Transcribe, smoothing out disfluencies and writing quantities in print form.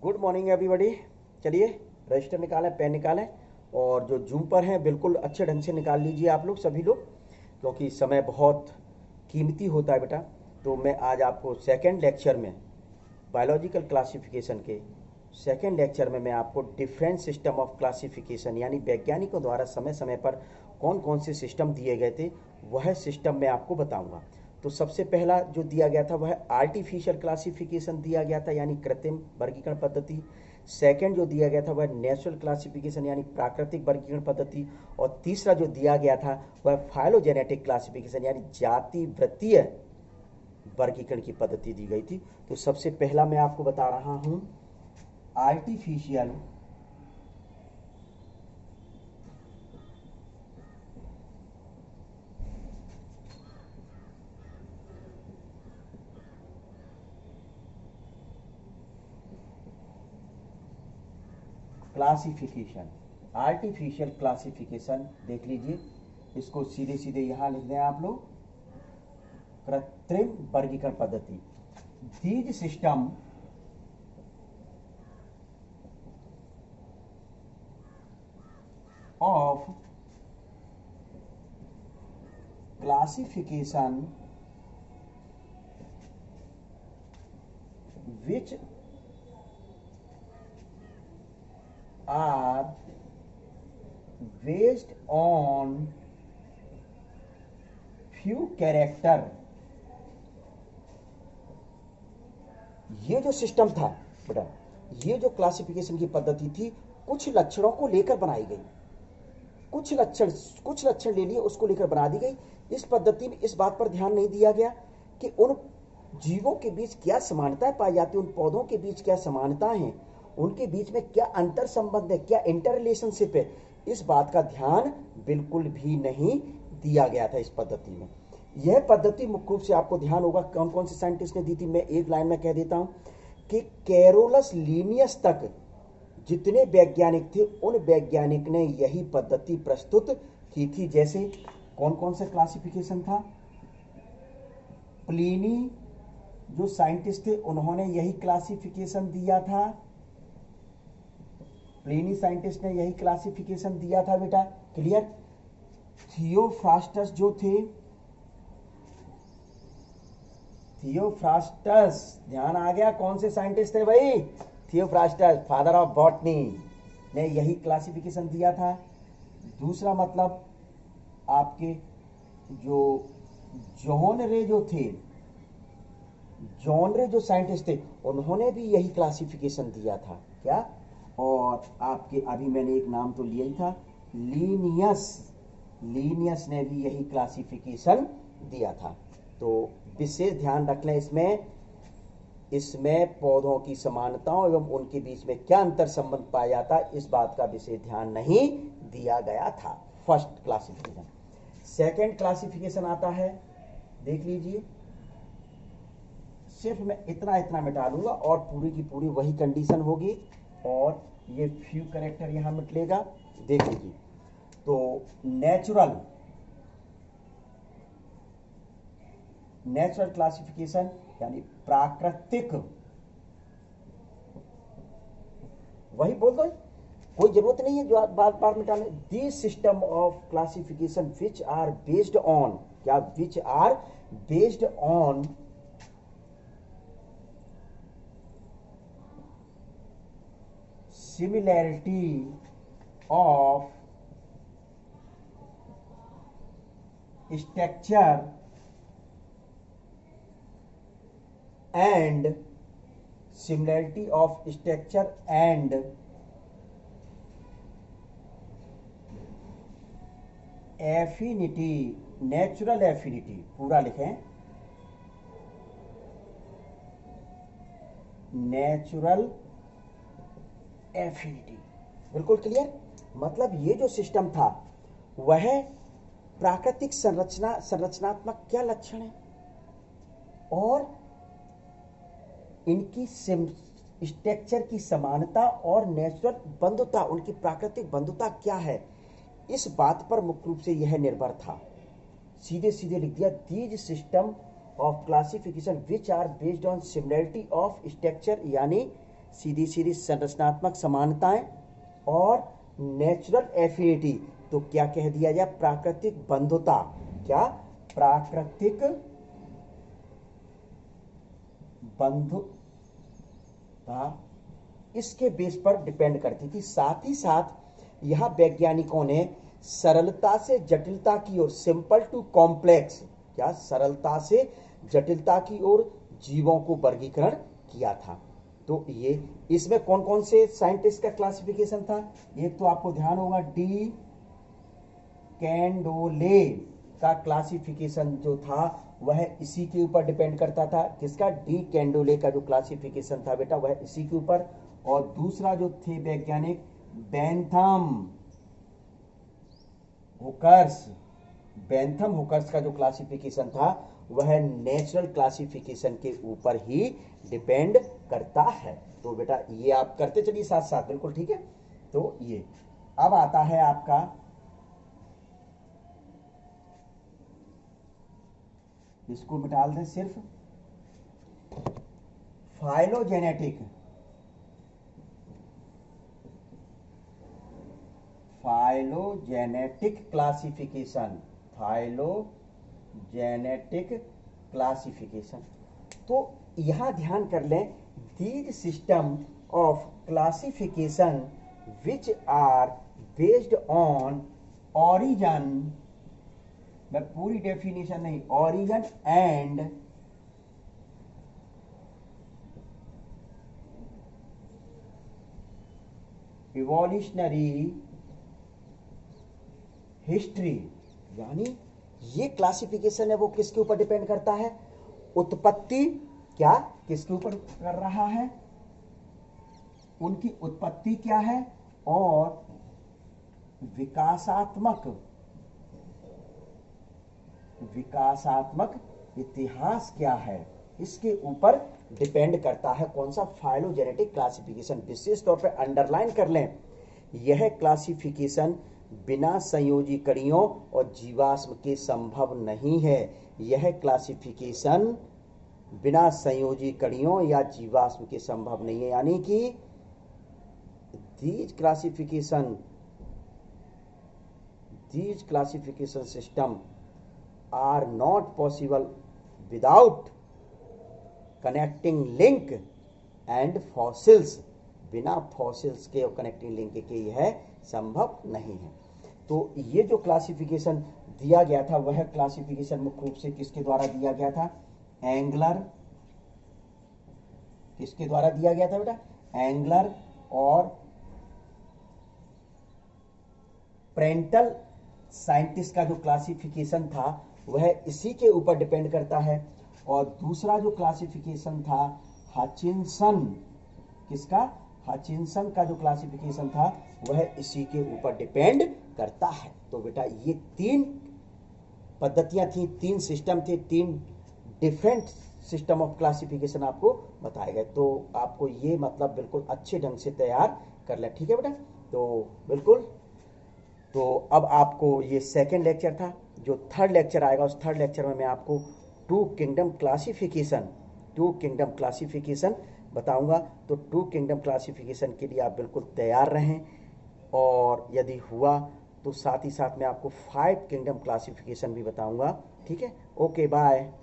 Good morning everybody. चलिए register निकालें, pen निकालें और जो जूम पर हैं बिल्कुल अच्छे ढंग से निकाल लीजिए आप लोग सभी लोग, क्योंकि समय बहुत कीमती होता है बेटा। तो मैं आज आपको सेकंड लेक्चर में बायोलॉजिकल क्लासिफिकेशन के सेकंड लेक्चर में मैं आपको डिफरेंट सिस्टम ऑफ क्लासिफिकेशन यानी वैज्ञानिकों द्वारा समय समय पर कौन कौन से सिस्टम दिए गए थे वह सिस्टम मैं आपको बताऊंगा। तो सबसे पहला जो दिया गया था वह आर्टिफिशियल क्लासिफिकेशन दिया गया था यानी कृत्रिम वर्गीकरण पद्धति। सेकंड जो दिया गया था वह नेचुरल क्लासिफिकेशन यानी प्राकृतिक वर्गीकरण पद्धति। और तीसरा जो दिया गया था वह फाइलोजेनेटिक क्लासिफिकेशन यानी जाति वृत्तीय वर्गीकरण की पद्धति दी गई थी। तो सबसे पहला मैं आपको बता रहा हूं आर्टिफिशियल क्लासिफिकेशन। आर्टिफिशियल क्लासिफिकेशन देख लीजिए, इसको सीधे सीधे यहां लिख दें आप लोग, कृत्रिम वर्गीकरण पद्धति। These system of classification which are based on few character। ये जो सिस्टम था बेटा, ये जो क्लासिफिकेशन की पद्धति थी कुछ लक्षणों को लेकर बनाई गई। कुछ लक्षण ले लिए उसको लेकर बना दी गई। इस पद्धति में इस बात पर ध्यान नहीं दिया गया कि उन जीवों के बीच क्या समानताएं पाई जाती है, उन पौधों के बीच क्या समानताएं हैं, उनके बीच में क्या अंतर संबंध है, क्या इंटर रिलेशनशिप है। इस बात का ध्यान बिल्कुल भी नहीं दिया गया था इस पद्धति में। यह पद्धति मुख्य रूप से आपको ध्यान होगा कौन कौन से साइंटिस्ट ने दी थी। मैं एक लाइन में कह देता हूं कि कैरोलस लीनियस तक जितने वैज्ञानिक थे उन वैज्ञानिक ने यही पद्धति प्रस्तुत की थी। जैसे कौन कौन सा क्लासिफिकेशन था, प्लिनी जो साइंटिस्ट थे उन्होंने यही क्लासिफिकेशन दिया था। प्लिनी साइंटिस्ट ने यही क्लासिफिकेशन दिया था बेटा, क्लियर। थियोफ्रास्टस जो थे, थियोफ्रास्टस, ध्यान आ गया कौन से साइंटिस्ट थे भाई, थियोफ्रास्टस फादर ऑफ बॉटनी ने यही क्लासिफिकेशन दिया था। दूसरा मतलब आपके जो जॉन रे जो थे, जॉन रे जो साइंटिस्ट थे उन्होंने भी यही क्लासिफिकेशन दिया था। क्या, और आपके अभी मैंने एक नाम तो लिया ही था, लीनियस, लीनियस ने भी यही क्लासिफिकेशन दिया था। तो विशेष ध्यान रख लें इसमें पौधों की समानताओं एवं उनके बीच में क्या अंतर संबंध पाया जाता है इस बात का विशेष ध्यान नहीं दिया गया था। First classification. सेकंड क्लासिफिकेशन आता है, देख लीजिए, सिर्फ मैं इतना इतना मिटा दूंगा और पूरी की पूरी वही कंडीशन होगी और ये फ्यू कैरेक्टर यहां मिट लेगा, देख लीजिए। तो नेचुरल क्लासिफिकेशन यानी प्राकृतिक, वही बोल दो, कोई जरूरत नहीं है जो आप बार बार मिटाने। The system of classification which are based on, क्या, which are based on similarity of structure and similarity of structure and affinity, natural affinity, पूरा लिखें, नेचुरल एफिनिटी, बिल्कुल क्लियर। मतलब ये जो सिस्टम था वह प्राकृतिक संरचनात्मक क्या लक्षण है और इनकी स्ट्रक्चर की समानता और नेचुरल बंधुता, उनकी प्राकृतिक बंधुता क्या है, इस बात पर मुख्य रूप से यह निर्भर था। सीधे सीधे लिख दिया, these system of classification which are based on similarity of structure यानी सीधी सीधी संरचनात्मक समानताएं और नेचुरल एफिनिटी। तो क्या कह दिया जाए, प्राकृतिक बंधुता। क्या, प्राकृतिक बंधुता इसके बेस पर डिपेंड करती थी। साथ ही साथ यहां वैज्ञानिकों ने सरलता से जटिलता की ओर, सिंपल टू कॉम्प्लेक्स, क्या सरलता से जटिलता की ओर जीवों को वर्गीकरण किया था। तो ये इसमें कौन कौन से साइंटिस्ट का क्लासिफिकेशन था, एक तो आपको ध्यान होगा डी कैंडोले का क्लासिफिकेशन जो था वह इसी के ऊपर डिपेंड करता था। किसका, डी कैंडोले का जो क्लासिफिकेशन था बेटा वह इसी के ऊपर। और दूसरा जो थे वैज्ञानिक बेंथम हुकर्स का जो क्लासिफिकेशन था वह नेचुरल क्लासिफिकेशन के ऊपर ही डिपेंड करता है। तो बेटा ये आप करते चलिए साथ साथ, बिल्कुल ठीक है। तो ये अब आता है आपका इसको मिटाल दें सिर्फ, फाइलोजेनेटिक क्लासिफिकेशन। तो यहां ध्यान कर लें, these system of classification which are based on origin, मैं पूरी डेफिनेशन नहीं, ऑरिजन एंड इवोल्यूशनरी हिस्ट्री, यानी ये क्लासिफिकेशन है वो किसके ऊपर डिपेंड करता है, उत्पत्ति, क्या किसके ऊपर कर रहा है, उनकी उत्पत्ति क्या है और विकासात्मक इतिहास क्या है, इसके ऊपर डिपेंड करता है कौन सा, फाइलोजेनेटिक क्लासिफिकेशन। विशेष तौर पे अंडरलाइन कर लें, यह क्लासिफिकेशन बिना संयोजी कणियों और जीवाश्म के संभव नहीं है। यह क्लासिफिकेशन बिना संयोजी कणियों या जीवाश्म के संभव नहीं है, यानी कि these classification system are not possible without connecting link and fossils। बिना फॉसिल्स के और कनेक्टिंग लिंक के यह संभव नहीं है। तो ये जो क्लासिफिकेशन दिया गया था वह क्लासिफिकेशन मुख्य रूप से किसके द्वारा दिया गया था, एंगलर, किसके द्वारा दिया गया था बेटा, एंगलर और प्रेंटल साइंटिस्ट का जो क्लासिफिकेशन था वह इसी के ऊपर डिपेंड करता है। और दूसरा जो क्लासिफिकेशन था हचिंसन, किसका, हचिंसन का जो क्लासिफिकेशन था वह इसी के ऊपर डिपेंड करता है। तो बेटा ये तीन पद्धतियां थी, तीन सिस्टम थे, तीन डिफरेंट सिस्टम ऑफ क्लासिफिकेशन आपको बताए गए। तो आपको ये मतलब बिल्कुल अच्छे ढंग से तैयार कर ले, ठीक है बेटा। तो बिल्कुल, तो अब आपको ये सेकंड लेक्चर था। जो थर्ड लेक्चर आएगा उस थर्ड लेक्चर में मैं आपको टू किंगडम क्लासिफिकेशन बताऊंगा। तो टू किंगडम क्लासिफिकेशन के लिए आप बिल्कुल तैयार रहें, और यदि हुआ तो साथ ही साथ मैं आपको 5 किंगडम क्लासिफिकेशन भी बताऊंगा, ठीक है। Okay, bye.